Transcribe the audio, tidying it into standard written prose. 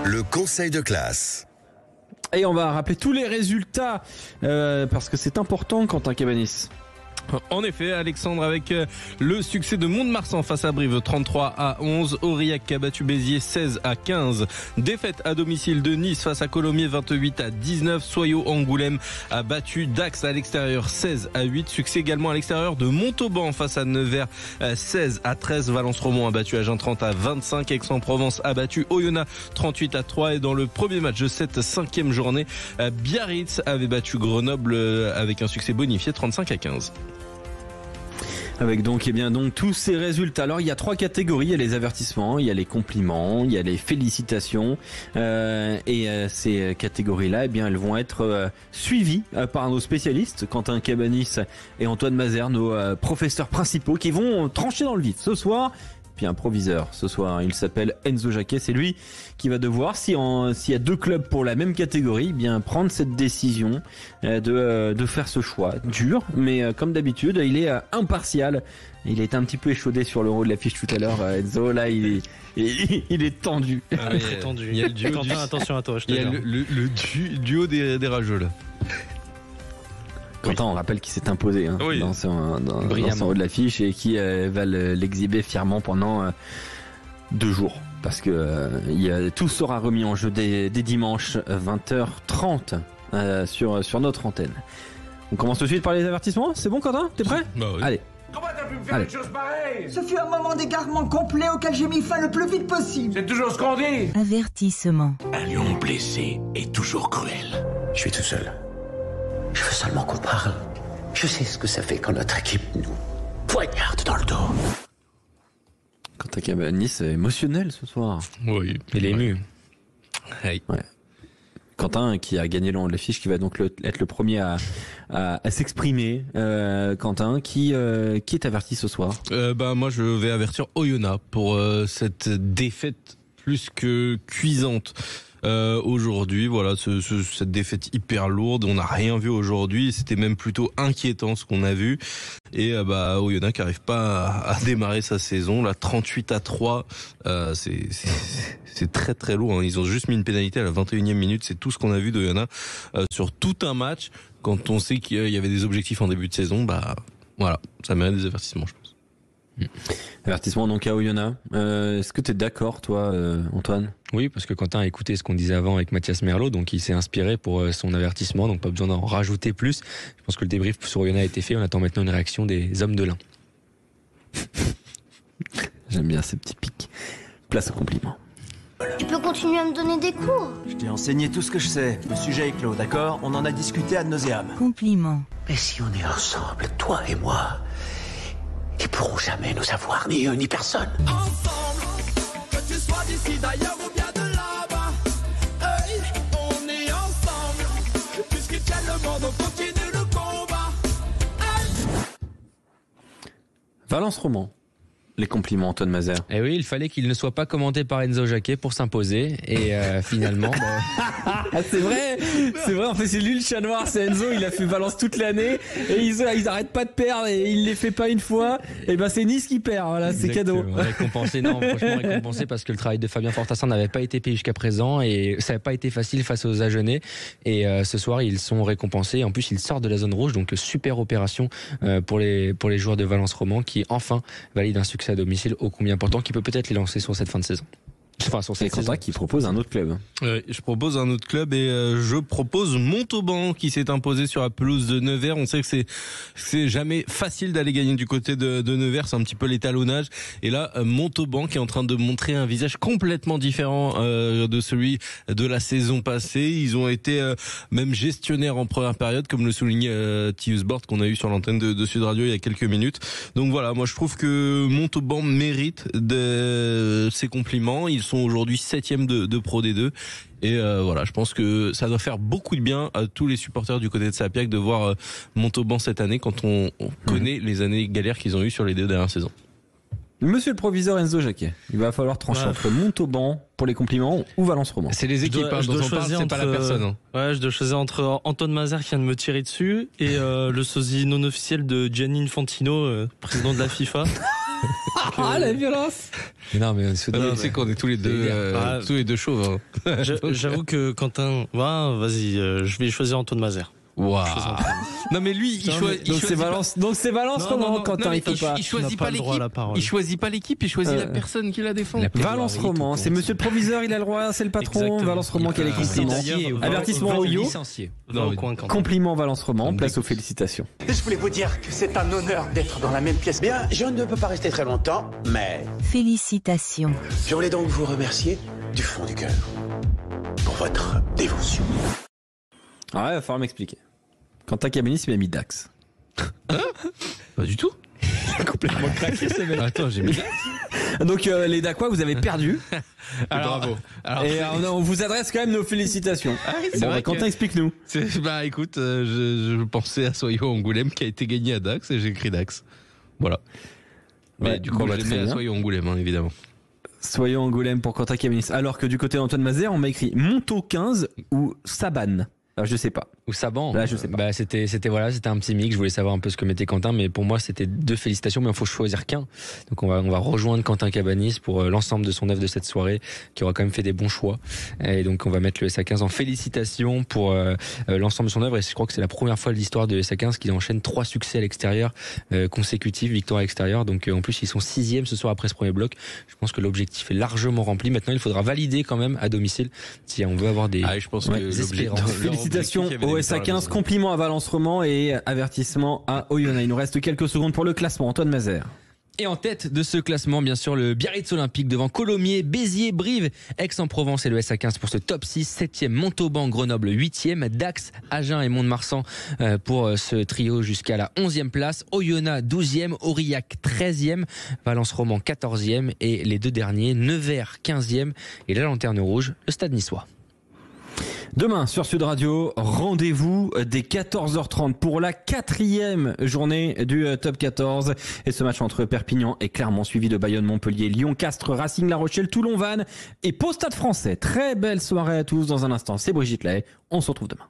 Le conseil de classe. Et on va rappeler tous les résultats parce que c'est important, Quentin Cabanis. En effet, Alexandre, avec le succès de Mont-de-Marsan face à Brive 33-11, Aurillac qui a battu Béziers 16-15, défaite à domicile de Nice face à Colomiers 28-19, Soyaux-Angoulême a battu Dax à l'extérieur 16-8, succès également à l'extérieur de Montauban face à Nevers 16-13, Valence-Romont a battu Agen 30-25, Aix-en-Provence a battu Oyonnax 38-3 et dans le premier match de cette 5e journée, Biarritz avait battu Grenoble avec un succès bonifié 35-15. Avec donc tous ces résultats. Alors il y a 3 catégories, il y a les avertissements, il y a les compliments, il y a les félicitations ces catégories-là, elles vont être suivies par nos spécialistes, Quentin Cabanis et Antoine Mazer, nos professeurs principaux qui vont trancher dans le vif ce soir. Puis un proviseur ce soir, il s'appelle Enzo Jacquet, c'est lui qui va devoir, s'il y a 2 clubs pour la même catégorie, prendre cette décision de faire ce choix dur, mais comme d'habitude, il est impartial. Il a été un petit peu échaudé sur le haut de l'affiche tout à l'heure, Enzo, là il est tendu. Ah oui, très tendu. Il y a le duo. Quentin, attention à toi, je te dis. Il y a le duo des rageux là. Quentin, on rappelle qu'il s'est imposé dans son haut de l'affiche et qui va l'exhiber fièrement pendant 2 jours. Parce que tout sera remis en jeu dès dimanche 20h30 sur notre antenne. On commence tout de suite par les avertissements. C'est bon, Quentin? T'es prêt? Bah oui. Allez. Comment t'as pu me faire une chose pareille? Ce fut un moment d'égarement complet auquel j'ai mis fin le plus vite possible. C'est toujours ce qu'on dit. Avertissement. Un lion blessé est toujours cruel. Je suis tout seul. Je veux seulement qu'on parle. Je sais ce que ça fait quand notre équipe nous poignarde dans le dos. Quentin Cabanis est émotionnel ce soir. Oui, il est ému. Hey. Ouais. Quentin qui a gagné le haut de l'affiche, qui va donc être le premier à s'exprimer. Quentin, qui est averti ce soir? Moi je vais avertir Oyonnax pour cette défaite plus que cuisante. Aujourd'hui, voilà, cette défaite hyper lourde, on n'a rien vu aujourd'hui, c'était même plutôt inquiétant ce qu'on a vu. Et Oyonnax qui n'arrive pas à démarrer sa saison, là 38-3, c'est très très lourd. Ils ont juste mis une pénalité à la 21e minute, c'est tout ce qu'on a vu d'Oyonnax sur tout un match. Quand on sait qu'il y avait des objectifs en début de saison, voilà, ça mérite des avertissements, je pense. Avertissement donc à Oyonnax. Est-ce que tu es d'accord, toi, Antoine? Oui, parce que Quentin a écouté ce qu'on disait avant avec Mathias Merlot, donc il s'est inspiré pour son avertissement, donc pas besoin d'en rajouter plus. Je pense que le débrief sur Oyonnax a été fait, on attend maintenant une réaction des hommes de l'Ain. J'aime bien ces petits pics. Place au compliment. Tu peux continuer à me donner des cours. Je t'ai enseigné tout ce que je sais. Le sujet est clos, d'accord? On en a discuté ad nauseam. Compliment. Mais si on est ensemble, toi et moi, ils pourront jamais nous avoir, ni eux, ni personne. Ensemble, que tu sois d'ici, d'ailleurs ou bien de là-bas. Hey, on est ensemble, puisqu'ils tiennent le monde, on continue le combat. Hey. Valence-Romand. Les compliments, Antoine Mazer. Et oui, il fallait qu'il ne soit pas commenté par Enzo Jacquet pour s'imposer. Et finalement... c'est vrai. En fait, c'est lui le chat noir, c'est Enzo. Il a fait Valence toute l'année. Et ils arrêtent pas de perdre. Et il les fait pas une fois. Et c'est Nice qui perd. Voilà, c'est cadeau. Récompensé, non, franchement récompensé parce que le travail de Fabien Fortassin n'avait pas été payé jusqu'à présent. Et ça n'a pas été facile face aux Agenais. Et ce soir, ils sont récompensés. En plus, ils sortent de la zone rouge. Donc, super opération pour les joueurs de Valence-Romand qui, enfin, valident un succès à domicile ô combien important qui peut peut-être les lancer sur cette fin de saison. Enfin, sur cette saison. Qui propose un autre club. Je propose un autre club et je propose Montauban qui s'est imposé sur la pelouse de Nevers. On sait que c'est jamais facile d'aller gagner du côté de Nevers, c'est un petit peu l'étalonnage. Et là, Montauban qui est en train de montrer un visage complètement différent de celui de la saison passée. Ils ont été même gestionnaires en première période, comme le soulignait Tius Bord qu'on a eu sur l'antenne de Sud Radio il y a quelques minutes. Donc voilà, moi je trouve que Montauban mérite ses compliments. Ils sont aujourd'hui 7e de Pro D2 et voilà, je pense que ça doit faire beaucoup de bien à tous les supporters du côté de Sapiac de voir Montauban cette année quand on connaît les années galères qu'ils ont eues sur les 2 dernières saisons. Monsieur le proviseur Enzo Jacquet, il va falloir trancher entre Montauban pour les compliments ou Valence-Romand. C'est les équipes dont on parle, c'est pas la personne. Ouais, je dois choisir entre Antoine Mazer qui vient de me tirer dessus et le sosie non officiel de Gianni Infantino, président de la FIFA. Ah, la violence. Mais non, mais Tu sais qu'on est tous les deux chauves. Hein. J'avoue que Quentin, vas-y, je vais choisir Antoine Mazer. Waouh. Non mais lui, il choisit. Donc c'est Valence Roman quand il faut pas. Il choisit pas l'équipe. Il choisit pas l'équipe, il choisit la personne qui la défend. Valence Roman, c'est monsieur le proviseur, il a le droit, c'est le patron. Exactement. Valence Roman qui a les compliments. Avertissement au yo. Compliment Valence Roman, place aux félicitations. Je voulais vous dire que c'est un honneur d'être dans la même pièce. Bien, je ne peux pas rester très longtemps, mais Félicitations. je voulais donc vous remercier du fond du cœur pour votre dévotion. Ah ouais, il va falloir m'expliquer. Quentin Cabanis, il m'a mis Dax. Pas du tout. Complètement craqué ce mec. Attends, j'ai mis. Donc les Dacois, vous avez perdu. Bravo. Et on vous adresse quand même nos félicitations. Quentin, explique-nous. Écoute, je pensais à Soyo Angoulême qui a été gagné à Dax et j'ai écrit Dax. Voilà. Mais du coup, j'ai mis à Soyo Angoulême, hein, évidemment. Soyons Angoulême pour Quentin Cabanis. Alors que du côté d'Antoine Mazer, on m'a écrit Monto 15 ou Saban. Alors, je sais pas. Ou Saban. Là, je sais pas. Bah, c'était un petit mix. Je voulais savoir un peu ce que mettait Quentin, mais pour moi, c'était 2 félicitations, mais il faut choisir qu'un. Donc, on va rejoindre Quentin Cabanis pour l'ensemble de son œuvre de cette soirée, qui aura quand même fait des bons choix. Et donc, on va mettre le SA15 en félicitations pour l'ensemble de son œuvre. Et je crois que c'est la première fois de l'histoire de SA15 qu'il enchaîne 3 succès à l'extérieur consécutifs, victoire à l'extérieur. Donc, en plus, ils sont 6e ce soir après ce premier bloc. Je pense que l'objectif est largement rempli. Maintenant, il faudra valider quand même à domicile si on veut avoir des je pense que espérances. Félicitations au SA15, compliment à Valence Roman et avertissement à Oyonnax. Il nous reste quelques secondes pour le classement. Antoine Mazer. Et en tête de ce classement, bien sûr, le Biarritz Olympique devant Colomiers, Béziers, Brive, Aix-en-Provence et le SA15 pour ce top 6. 7e, Montauban, Grenoble, 8e, Dax, Agen et Mont-de-Marsan pour ce trio jusqu'à la 11e place. Oyonnax, 12e, Aurillac, 13e, Valence Roman, 14e et les 2 derniers, Nevers, 15e et la Lanterne Rouge, le Stade Niçois. Demain sur Sud Radio, rendez-vous dès 14h30 pour la 4e journée du Top 14. Et ce match entre Perpignan et Clermont, suivi de Bayonne, Montpellier, Lyon, Castres, Racing, La Rochelle, Toulon, Vannes et Pau Stade Français. Très belle soirée à tous. Dans un instant, c'est Brigitte Lahaye. On se retrouve demain.